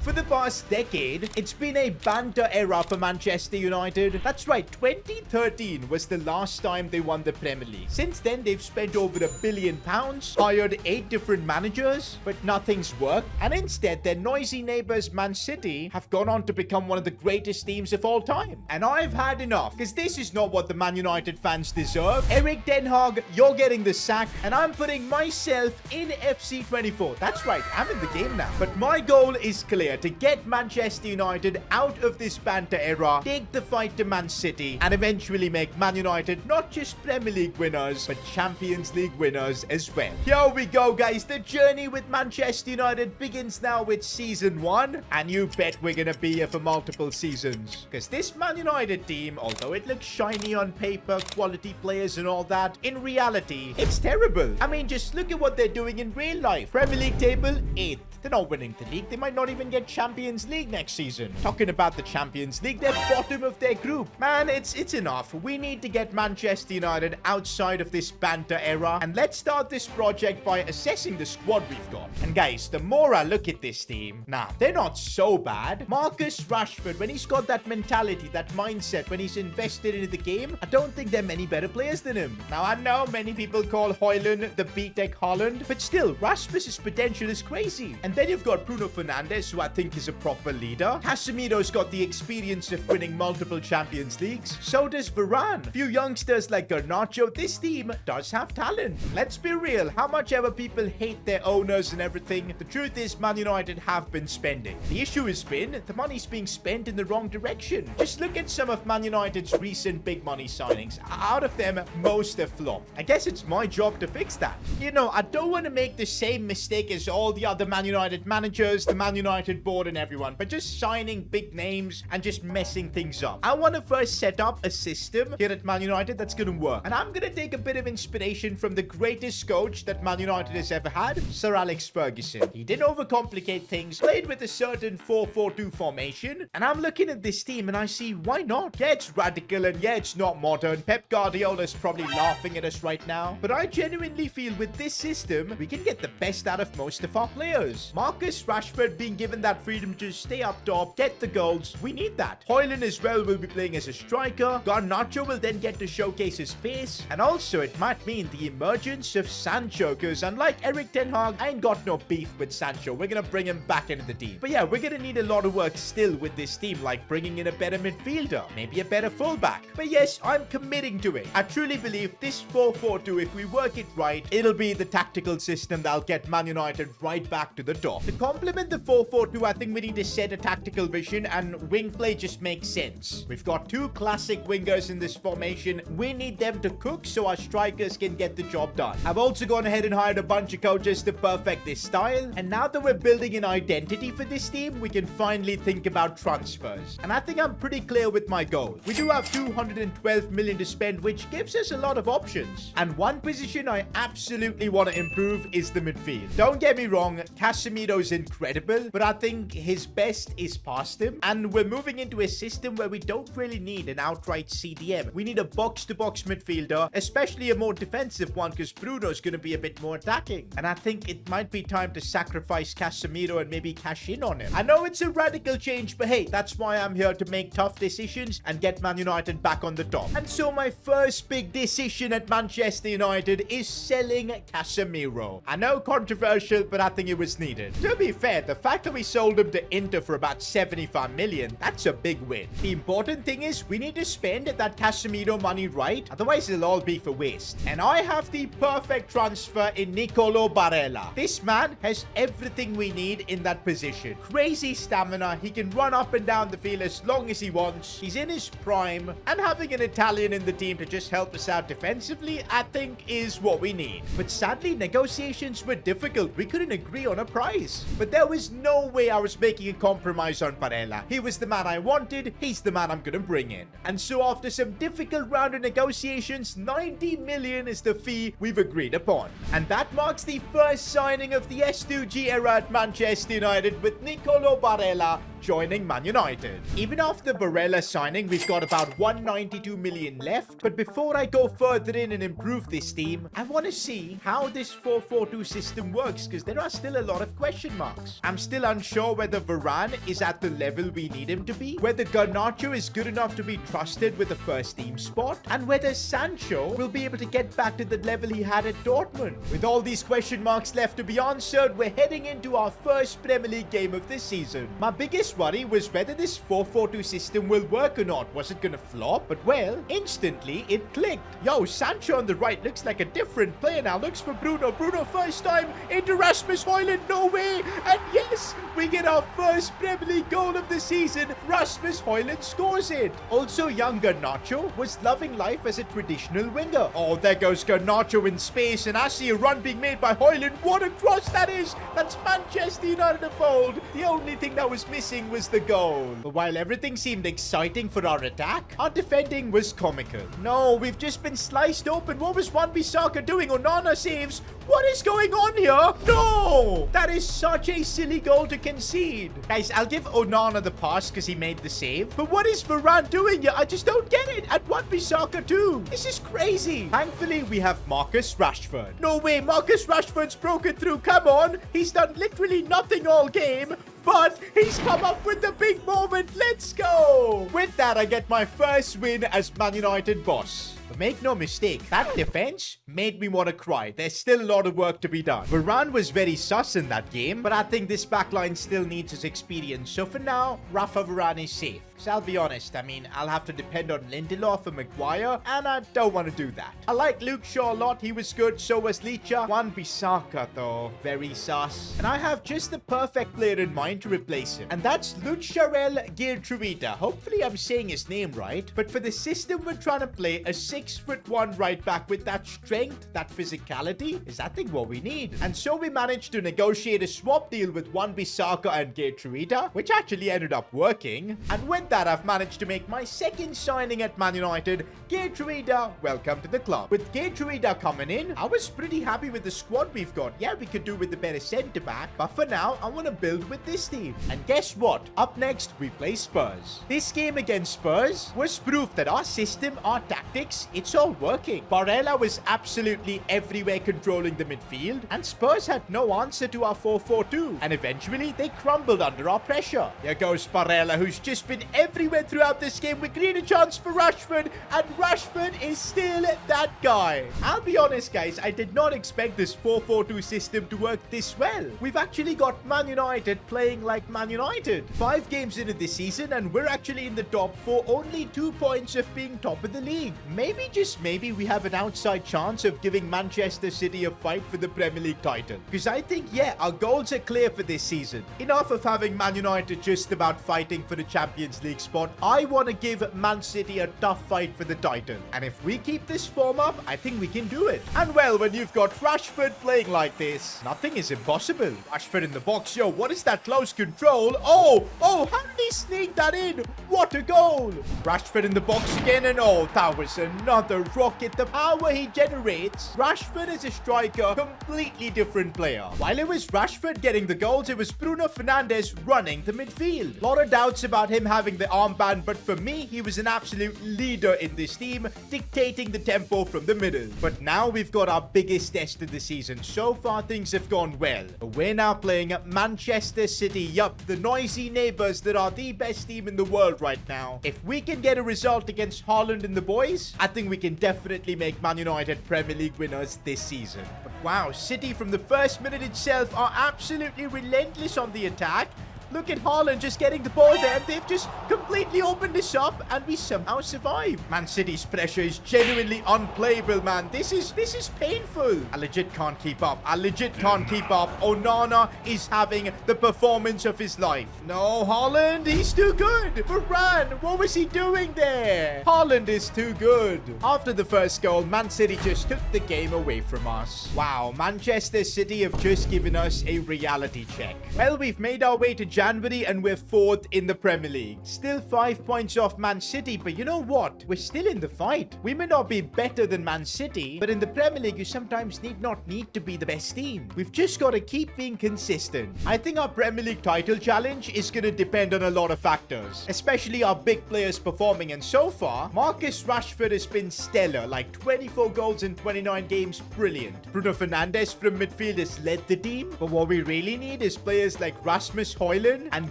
For the past decade, it's been a banter era for Manchester United. That's right, 2013 was the last time they won the Premier League. Since then, they've spent over £1 billion, hired 8 different managers, but nothing's worked. And instead, their noisy neighbors Man City have gone on to become one of the greatest teams of all time. And I've had enough, because this is not what the Man United fans deserve. Erik Ten Hag, you're getting the sack, and I'm putting myself in FC24. That's right, I'm in the game now. But my goal is clear: to get Manchester United out of this banter era, take the fight to Man City, and eventually make Man United not just Premier League winners, but Champions League winners as well. Here we go, guys. The journey with Manchester United begins now with season 1, and you bet we're gonna be here for multiple seasons. Because this Man United team, although it looks shiny on paper, quality players and all that, in reality, it's terrible. I mean, just look at what they're doing in real life. Premier League table, 8th. They're not winning the league. They might not even get Champions League next season. Talking about the Champions League, they're bottom of their group. Man, it's enough. We need to get Manchester United outside of this banter era. And let's start this project by assessing the squad we've got. And guys, the more I look at this team, they're not so bad. Marcus Rashford, when he's got that mentality, that mindset, when he's invested into the game, I don't think there are many better players than him. Now, I know many people call Højlund the B-Tech Holland, but still, Rasmus's potential is crazy. And then you've got Bruno Fernandes, who I think is a proper leader. Casemiro's got the experience of winning multiple Champions Leagues. So does Varane. Few youngsters like Garnacho. This team does have talent. Let's be real. How much ever people hate their owners and everything, the truth is Man United have been spending. The issue has been the money's being spent in the wrong direction. Just look at some of Man United's recent big money signings. Out of them, most have flopped. I guess it's my job to fix that. You know, I don't want to make the same mistake as all the other Man United managers, the Man United board and everyone, but just signing big names and just messing things up. I want to first set up a system here at Man United that's going to work. And I'm going to take a bit of inspiration from the greatest coach that Man United has ever had, Sir Alex Ferguson. He didn't overcomplicate things, played with a certain 4-4-2 formation, and I'm looking at this team and I see, why not? Yeah, it's radical and yeah, it's not modern. Pep Guardiola's probably laughing at us right now, but I genuinely feel with this system, we can get the best out of most of our players. Marcus Rashford being given that freedom to stay up top, get the goals, we need that. Højlund as well will be playing as a striker. Garnacho will then get to showcase his pace, and also it might mean the emergence of Sancho, because unlike Erik Ten Hag, I ain't got no beef with Sancho. We're gonna bring him back into the team. But yeah, we're gonna need a lot of work still with this team, like bringing in a better midfielder, maybe a better fullback. But yes, I'm committing to it. I truly believe this 4-4-2, if we work it right, it'll be the tactical system that'll get Man United right back to the top. To complement the 4-4-2, I think we need to set a tactical vision, and wing play just makes sense. We've got 2 classic wingers in this formation. We need them to cook so our strikers can get the job done. I've also gone ahead and hired a bunch of coaches to perfect this style, and now that we're building an identity for this team, we can finally think about transfers. And I think I'm pretty clear with my goal. We do have 212 million to spend, which gives us a lot of options. And one position I absolutely want to improve is the midfield. Don't get me wrong, Casemiro's incredible, but I think his best is past him. And we're moving into a system where we don't really need an outright CDM. We need a box-to-box midfielder, especially a more defensive one, because Bruno's going to be a bit more attacking. And I think it might be time to sacrifice Casemiro and maybe cash in on him. I know it's a radical change, but hey, that's why I'm here, to make tough decisions and get Man United back on the top. And so my first big decision at Manchester United is selling Casemiro. I know, controversial, but I think it was needed. To be fair, the fact that we sold him to Inter for about 75 million, that's a big win. The important thing is we need to spend that Casemiro money right, otherwise it'll all be for waste. And I have the perfect transfer in Nicolo Barella. This man has everything we need in that position. Crazy stamina, he can run up and down the field as long as he wants. He's in his prime, and having an Italian in the team to just help us out defensively, I think is what we need. But sadly, negotiations were difficult. We couldn't agree on a price. But there was no way I was making a compromise on Barella. He was the man I wanted. He's the man I'm gonna bring in. And so after some difficult round of negotiations, 90 million is the fee we've agreed upon. And that marks the first signing of the S2G era at Manchester United, with Nicolo Barella joining Man United. Even after Barella signing, we've got about 192 million left. But before I go further in and improve this team, I want to see how this 4-4-2 system works, because there are still a lot of question marks. I'm still unsure whether Varane is at the level we need him to be, whether Garnacho is good enough to be trusted with a first team spot, and whether Sancho will be able to get back to the level he had at Dortmund. With all these question marks left to be answered, we're heading into our first Premier League game of this season. My biggest worry was whether this 4-4-2 system will work or not. Was it gonna flop? But well, instantly it clicked. Yo, Sancho on the right looks like a different player now. Looks for Bruno. Bruno first time into Rasmus Højlund. No way. And yes, we get our first Premier League goal of the season. Rasmus Højlund scores it. Also, young Garnacho was loving life as a traditional winger. Oh, there goes Garnacho in space, and I see a run being made by Højlund. What a cross that is. That's Manchester United to fold. The only thing that was missing was the goal. But while everything seemed exciting for our attack, our defending was comical. No, we've just been sliced open. What was Wan-Bissaka doing? Onana saves. What is going on here? No! That is such a silly goal to concede. Guys, I'll give Onana the pass because he made the save. But what is Varane doing here? I just don't get it. And Wan-Bissaka too. This is crazy. Thankfully, we have Marcus Rashford. No way, Marcus Rashford's broken through. Come on. He's done literally nothing all game, but he's come up with the big moment. Let's go. With that, I get my first win as Man United boss. But make no mistake, that defense made me want to cry. There's still a lot of work to be done. Varane was very sus in that game, but I think this backline still needs his experience. So for now, Rafa Varane is safe. So I'll be honest, I mean, I'll have to depend on Lindelof and Maguire, and I don't want to do that. I like Luke Shaw a lot. He was good. So was Licha. Wan-Bissaka, though. Very sus. And I have just the perfect player in mind to replace him. And that's Lucharel Geertruida. Hopefully I'm saying his name right. But for the system we're trying to play, a 6'1" right back with that strength, that physicality, is I think what we need. And so we managed to negotiate a swap deal with Wan-Bissaka and Geertruida, which actually ended up working. And with that, I've managed to make my second signing at Man United. Geertruida, welcome to the club. With Geertruida coming in, I was pretty happy with the squad we've got. Yeah, we could do with a better centre-back, but for now, I want to build with this team. And guess what? Up next, we play Spurs. This game against Spurs was proof that our system, our tactics, it's all working. Barella was absolutely everywhere controlling the midfield, and Spurs had no answer to our 4-4-2. And eventually, they crumbled under our pressure. Here goes Barella, who's just been everywhere throughout this game. We create a chance for Rashford, and Rashford is still that guy. I'll be honest, guys, I did not expect this 4-4-2 system to work this well. We've actually got Man United playing like Man United. 5 games into this season, and we're actually in the top 4, only 2 points of being top of the league. Maybe, just maybe, we have an outside chance of giving Manchester City a fight for the Premier League title. Because I think, yeah, our goals are clear for this season. Enough of having Man United just about fighting for the Champions League spot. I want to give Man City a tough fight for the title. And if we keep this form up, I think we can do it. And well, when you've got Rashford playing like this, nothing is impossible. Rashford in the box. Yo, what is that close control? Oh, how did he sneak that in? What a goal. Rashford in the box again, and oh, that was another rocket. The power he generates. Rashford is a striker, completely different player. While it was Rashford getting the goals, it was Bruno Fernandes running the midfield. A lot of doubts about him having the armband, but for me, he was an absolute leader in this team, dictating the tempo from the middle. But now we've got our biggest test of the season. So far, things have gone well. We're now playing Manchester City. Yup, the noisy neighbors that are the best team in the world right now. If we can get a result against Haaland and the boys, I think we can definitely make Man United Premier League winners this season. But wow, City from the first minute itself are absolutely relentless on the attack. Look at Haaland just getting the ball there. They've just completely opened this up, and we somehow survive. Man City's pressure is genuinely unplayable, man. This is painful. I legit can't keep up. Onana is having the performance of his life. No, Haaland, he's too good. Varane, what was he doing there? Haaland is too good. After the first goal, Man City just took the game away from us. Wow, Manchester City have just given us a reality check. Well, we've made our way to January and we're 4th in the Premier League. Still 5 points off Man City, but you know what? We're still in the fight. We may not be better than Man City, but in the Premier League, you sometimes need to be the best team. We've just got to keep being consistent. I think our Premier League title challenge is going to depend on a lot of factors, especially our big players performing. And so far, Marcus Rashford has been stellar, like 24 goals in 29 games, brilliant. Bruno Fernandes from midfield has led the team, but what we really need is players like Rasmus Højlund and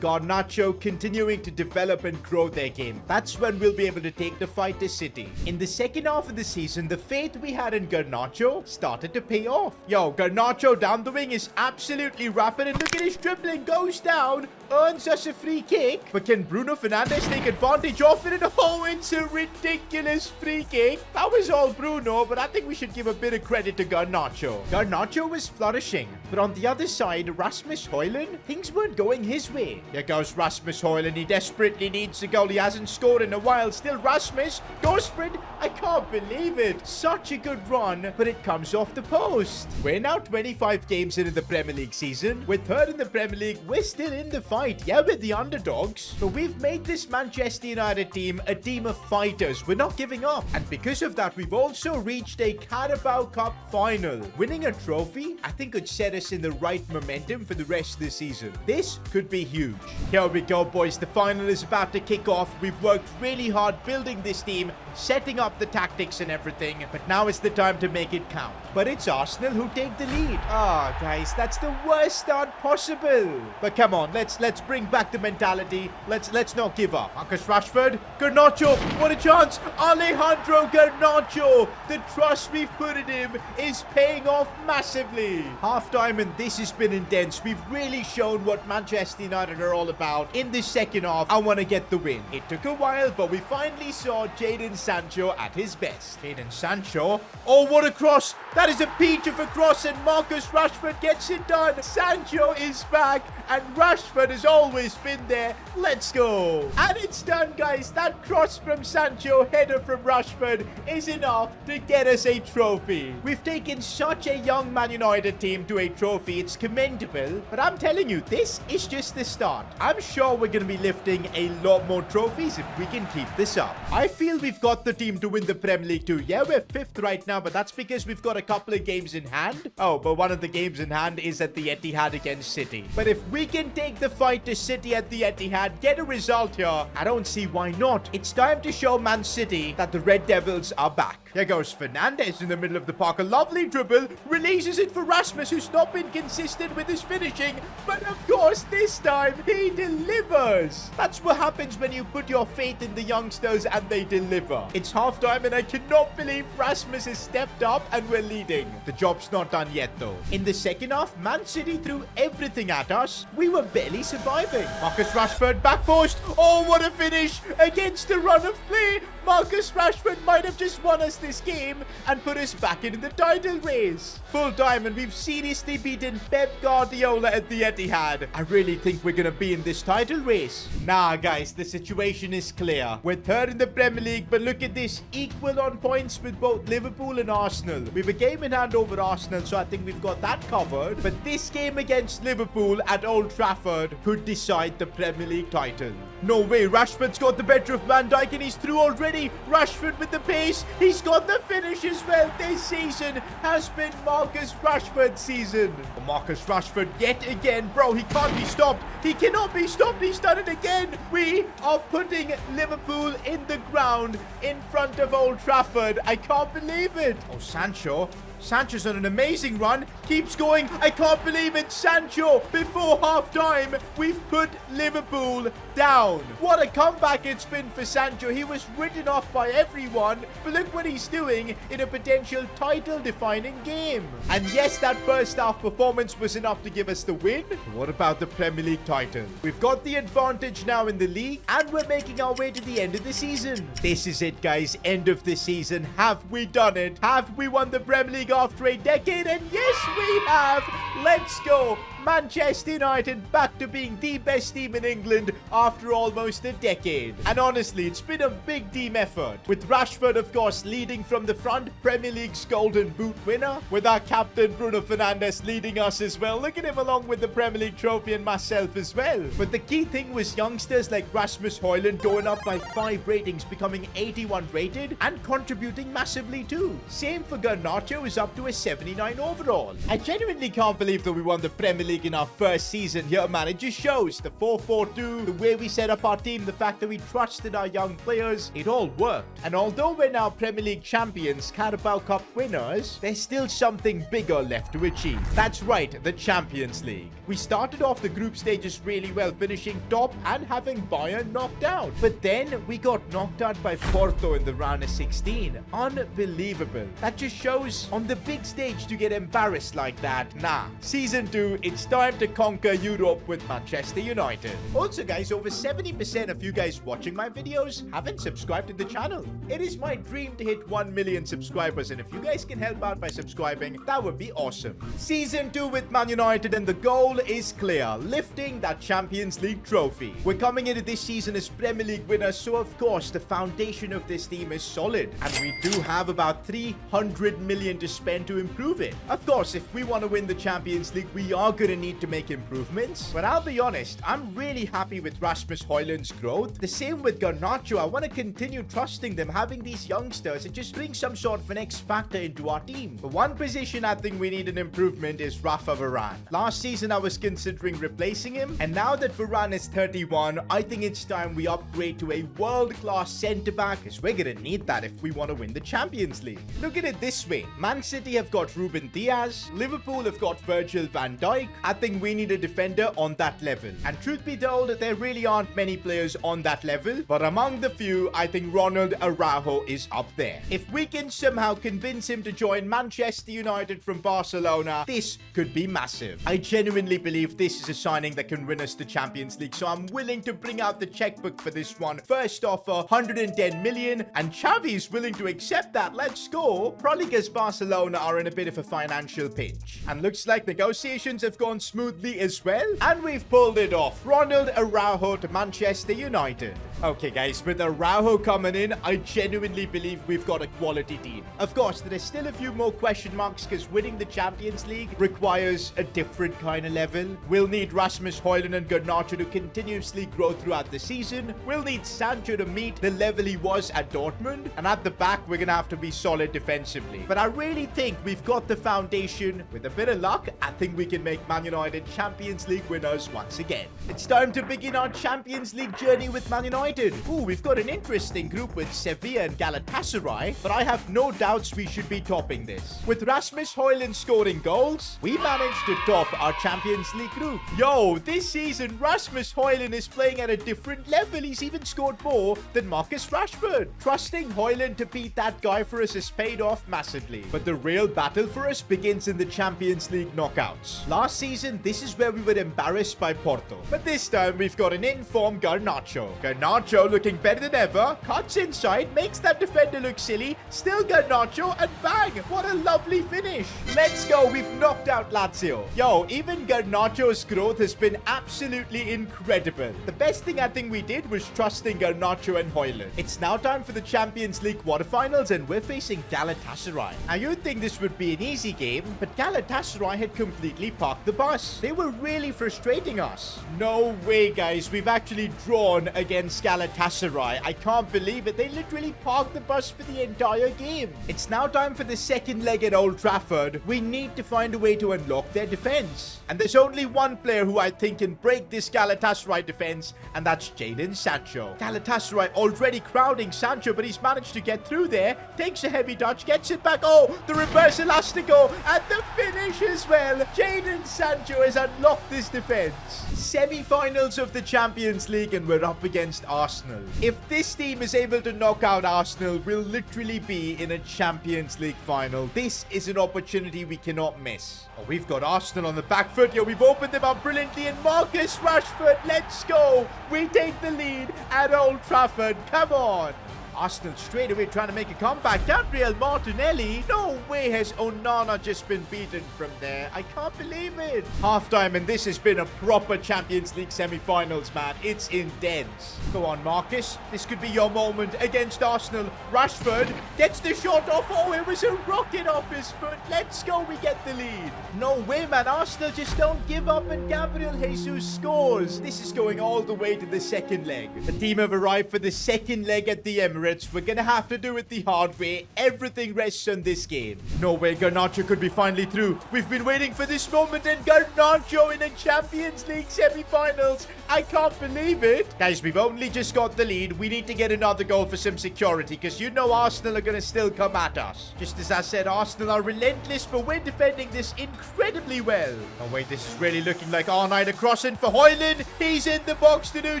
Garnacho continuing to develop and grow their game. That's when we'll be able to take the fight to City. In the second half of the season, the faith we had in Garnacho started to pay off. Yo, Garnacho down the wing is absolutely rapid, and look at his dribbling, goes down, earns us a free kick. But can Bruno Fernandes take advantage of it? And oh, it's a ridiculous free kick. That was all Bruno, but I think we should give a bit of credit to Garnacho. Garnacho was flourishing, but on the other side, Rasmus Højlund, things weren't going his way. Here goes Rasmus Højlund. He desperately needs a goal. He hasn't scored in a while. Still Rasmus goes for it. I can't believe it. Such a good run, but it comes off the post. We're now 25 games into the Premier League season. We're 3rd in the Premier League. We're still in the fight. Yeah, we're the underdogs, but we've made this Manchester United team a team of fighters. We're not giving up. And because of that, we've also reached a Carabao Cup final. Winning a trophy, I think, could set us in the right momentum for the rest of the season. This could be huge. Here we go, boys. The final is about to kick off. We've worked really hard building this team, setting up the tactics and everything, but now is the time to make it count. But it's Arsenal who take the lead. Guys, that's the worst start possible. But come on, let's bring back the mentality. Let's not give up. Marcus Rashford, Garnacho, what a chance. Alejandro Garnacho. The trust we've put in him is paying off massively. Half-time, and this has been intense. We've really shown what Manchester United are all about. In the second half, I want to get the win. It took a while, but we finally saw Jadon Sancho at his best. Jadon Sancho. Oh, what a cross. That is a peach of a cross, and Marcus Rashford gets it done. Sancho is back, and Rashford has always been there. Let's go. And it's done, guys. That cross from Sancho, header from Rashford, is enough to get us a trophy. We've taken such a young Man United team to a trophy. It's commendable, but I'm telling you, this is just the start. I'm sure we're going to be lifting a lot more trophies if we can keep this up. I feel we've got the team to win the Premier League too. Yeah, we're 5th right now, but that's because we've got a couple of games in hand. Oh, but one of the games in hand is at the Etihad against City. But if we can take the fight to City at the Etihad, get a result here, I don't see why not. It's time to show Man City that the Red Devils are back. Here goes Fernandes in the middle of the park. A lovely dribble. Releases it for Rasmus, who's not been consistent with his finishing. But of course, this time, he delivers. That's what happens when you put your faith in the youngsters and they deliver. It's halftime, and I cannot believe Rasmus has stepped up and we're leading. The job's not done yet, though. In the second half, Man City threw everything at us. We were barely surviving. Marcus Rashford, back post. Oh, what a finish against the run of play. Marcus Rashford might have just won us this game and put us back into the title race. Full time, and we've seriously beaten Pep Guardiola at the Etihad. I really think we're gonna be in this title race. Nah, guys, the situation is clear. We're 3rd in the Premier League, but look at this. Equal on points with both Liverpool and Arsenal. We have a game in hand over Arsenal, so I think we've got that covered. But this game against Liverpool at Old Trafford could decide the Premier League title. No way, Rashford's got the better of Van Dijk, and he's through already. Rashford with the pace. He's got the finish as well. This season has been Marcus Rashford's season. Marcus Rashford yet again. Bro, he can't be stopped. He cannot be stopped. He's done it again. We are putting Liverpool in the ground in front of Old Trafford. I can't believe it. Oh, Sancho. Sancho's on an amazing run. Keeps going. I can't believe it. Sancho, before half-time, we've put Liverpool down. What a comeback it's been for Sancho. He was written off by everyone, but look what he's doing in a potential title-defining game. And yes, that first half performance was enough to give us the win. What about the Premier League title? We've got the advantage now in the league, and we're making our way to the end of the season. This is it, guys. End of the season. Have we done it? Have we won the Premier League after a decade? And yes, we have. Let's go. Manchester United back to being the best team in England after almost a decade. And honestly, it's been a big team effort, with Rashford, of course, leading from the front, Premier League's Golden Boot winner, with our captain Bruno Fernandes leading us as well. Look at him along with the Premier League trophy and myself as well. But the key thing was youngsters like Rasmus Højlund going up by 5 ratings, becoming 81 rated and contributing massively too. Same for Garnacho, who's up to a 79 overall. I genuinely can't believe that we won the Premier League in our first season here, man. It just shows the 4-4-2, the way we set up our team, the fact that we trusted our young players, it all worked. And although we're now Premier League champions, Carabao Cup winners, there's still something bigger left to achieve. That's right, the Champions League. We started off the group stages really well, finishing top and having Bayern knocked out. But then we got knocked out by Porto in the round of 16. Unbelievable. That just shows on the big stage to get embarrassed like that. Nah. Season 2, it's time to conquer Europe with Manchester United. Also guys, over 70% of you guys watching my videos haven't subscribed to the channel. It is my dream to hit 1 million subscribers, and if you guys can help out by subscribing, that would be awesome. Season 2 with Man United, and the goal is clear: lifting that Champions League trophy. We're coming into this season as Premier League winners, so of course the foundation of this team is solid, and we do have about 300 million to spend to improve it. Of course, if we want to win the Champions League, we are going to need to make improvements, but I'll be honest, I'm really happy with Rasmus Højlund's growth. The same with Garnacho. I want to continue trusting them, having these youngsters. It just brings some sort of an X factor into our team. But one position I think we need an improvement is Rafa Varane. Last season I was considering replacing him, and now that Varane is 31, I think it's time we upgrade to a world-class centre-back, because we're going to need that if we want to win the Champions League. Look at it this way: Man City have got Ruben Diaz, Liverpool have got Virgil van Dijk. I think we need a defender on that level. And truth be told, there really aren't many players on that level, but among the few, I think Ronald Araujo is up there. If we can somehow convince him to join Manchester United from Barcelona, this could be massive. I genuinely believe this is a signing that can win us the Champions League, so I'm willing to bring out the checkbook for this one. First offer, 110 million, and Xavi's willing to accept that. Let's go. Probably because Barcelona are in a bit of a financial pinch. And looks like negotiations have gone smoothly as well, and we've pulled it off. Ronald Araujo to Manchester United. Okay guys, with Araujo coming in, I genuinely believe we've got a quality team. Of course, there are still a few more question marks, because winning the Champions League requires a different kind of level. We'll need Rasmus Højlund and Garnacho to continuously grow throughout the season. We'll need Sancho to meet the level he was at Dortmund, and at the back we're gonna have to be solid defensively. But I really think we've got the foundation. With a bit of luck, I think we can make Man United Champions League winners once again. It's time to begin our Champions League journey with Man United. Ooh, we've got an interesting group with Sevilla and Galatasaray, but I have no doubts we should be topping this. With Rasmus Højlund scoring goals, we managed to top our Champions League group. Yo, this season Rasmus Højlund is playing at a different level. He's even scored more than Marcus Rashford. Trusting Højlund to beat that guy for us has paid off massively. But the real battle for us begins in the Champions League knockouts. Last season, this is where we were embarrassed by Porto. But this time, we've got an in-form Garnacho. Garnacho looking better than ever. Cuts inside, makes that defender look silly. Still Garnacho, and bang! What a lovely finish. Let's go, we've knocked out Lazio. Yo, even Garnacho's growth has been absolutely incredible. The best thing I think we did was trusting Garnacho and Højlund. It's now time for the Champions League quarterfinals, and we're facing Galatasaray. Now, you'd think this would be an easy game, but Galatasaray had completely parked the bus. They were really frustrating us. No way, guys. We've actually drawn against Galatasaray. I can't believe it. They literally parked the bus for the entire game. It's now time for the second leg at Old Trafford. We need to find a way to unlock their defense. And there's only one player who I think can break this Galatasaray defense, and that's Jadon Sancho. Galatasaray already crowding Sancho, but he's managed to get through there. Takes a heavy touch, gets it back. Oh, the reverse elastico, and the finish as well. Jadon Sancho has unlocked this defense. Semi-finals of the Champions League, and we're up against Arsenal. If this team is able to knock out Arsenal, we'll literally be in a Champions League final. This is an opportunity we cannot miss. Oh, we've got Arsenal on the back foot here. We've opened them up brilliantly, and Marcus Rashford, let's go. We take the lead at Old Trafford. Come on. Arsenal straight away trying to make a comeback. Gabriel Martinelli. No way has Onana just been beaten from there. I can't believe it. Halftime, and this has been a proper Champions League semi-finals, man. It's intense. Go on, Marcus. This could be your moment against Arsenal. Rashford gets the shot off. Oh, it was a rocket off his foot. Let's go. We get the lead. No way, man. Arsenal just don't give up, and Gabriel Jesus scores. This is going all the way to the second leg. The team have arrived for the second leg at the Emirates. We're gonna have to do it the hard way. Everything rests on this game. No way Garnacho could be finally through. We've been waiting for this moment, and Garnacho in a Champions League semi-finals. I can't believe it. Guys, we've only just got the lead. We need to get another goal for some security, because you know Arsenal are gonna still come at us. Just as I said, Arsenal are relentless, but we're defending this incredibly well. Oh wait, this is really looking like R9 crossing for Højlund. He's in the box to do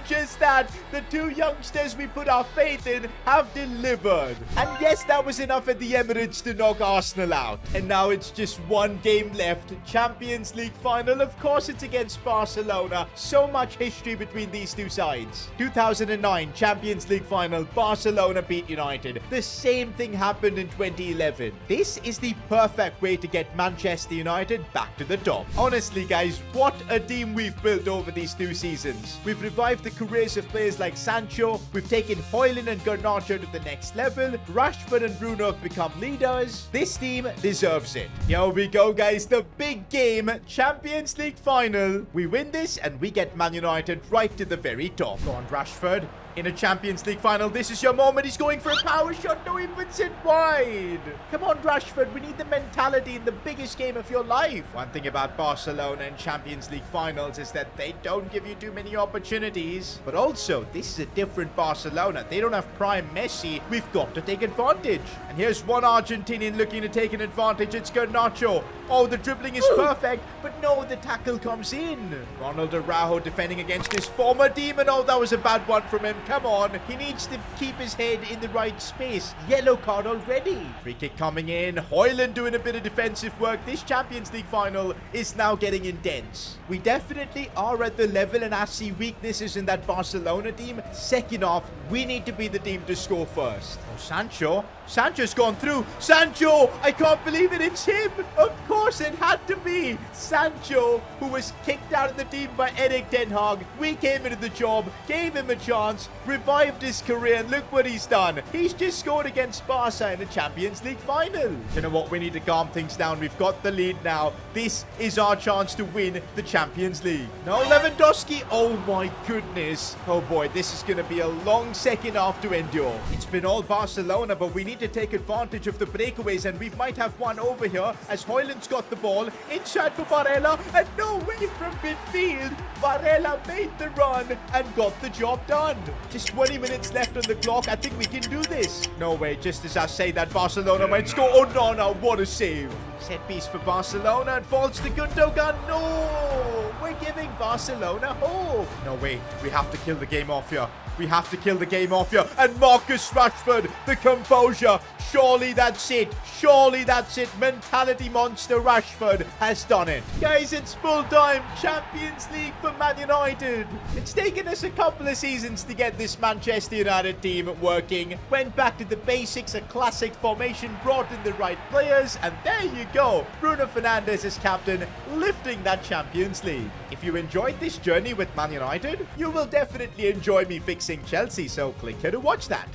just that. The two youngsters we put our faith in have delivered. And yes, that was enough at the Emirates to knock Arsenal out. And now it's just one game left. Champions League final. Of course, it's against Barcelona. So much history between these two sides. 2009 Champions League final. Barcelona beat United. The same thing happened in 2011. This is the perfect way to get Manchester United back to the top. Honestly, guys, what a team we've built over these 2 seasons. We've revived the careers of players like Sancho. We've taken Højlund and Garnacho to the next level. Rashford and Bruno have become leaders. This team deserves it. Here we go, guys. The big game. Champions League final. We win this and we get Man United right to the very top. Go on, Rashford. In a Champions League final, this is your moment. He's going for a power shot. No, he puts it wide. Come on, Rashford. We need the mentality in the biggest game of your life. One thing about Barcelona and Champions League finals is that they don't give you too many opportunities. But also, this is a different Barcelona. They don't have prime Messi. We've got to take advantage. And here's one Argentinian looking to take an advantage. It's Garnacho. Oh, the dribbling is perfect. But no, the tackle comes in. Ronald Araujo defending against his former team. And oh, that was a bad one from him. Come on. He needs to keep his head in the right space. Yellow card already. Free kick coming in. Højlund doing a bit of defensive work. This Champions League final is now getting intense. We definitely are at the level, and I see weaknesses in that Barcelona team. Second off, we need to be the team to score first. Oh, Sancho. Sancho's gone through. Sancho! I can't believe it. It's him. Of course it had to be. Sancho, who was kicked out of the team by Erik ten Hag. We came into the job, gave him a chance, revived his career, and look what he's done. He's just scored against Barca in the Champions League final. You know what? We need to calm things down. We've got the lead now. This is our chance to win the Champions League. Now Lewandowski. Oh my goodness. Oh boy, this is going to be a long second half to endure. It's been all Barcelona, but we need to take advantage of the breakaways, and we might have one over here as Højlund's got the ball inside for Varela, and no way from midfield. Varela made the run and got the job done. Just 20 minutes left on the clock. I think we can do this. No way. Just as I say that, Barcelona might score. Oh no, no, what a save. Set piece for Barcelona and falls to Gundogan. No, we're giving Barcelona hope. No way. We have to kill the game off here. We have to kill the game off here. And Marcus Rashford, the composure. Surely that's it. Surely that's it. Mentality monster Rashford has done it. Guys, it's full time. Champions League for Man United. It's taken us a couple of seasons to get this Manchester United team working. Went back to the basics, a classic formation, brought in the right players, and there you go. Bruno Fernandes as captain, lifting that Champions League. If you enjoyed this journey with Man United, you will definitely enjoy me fixing Chelsea, so click here to watch that.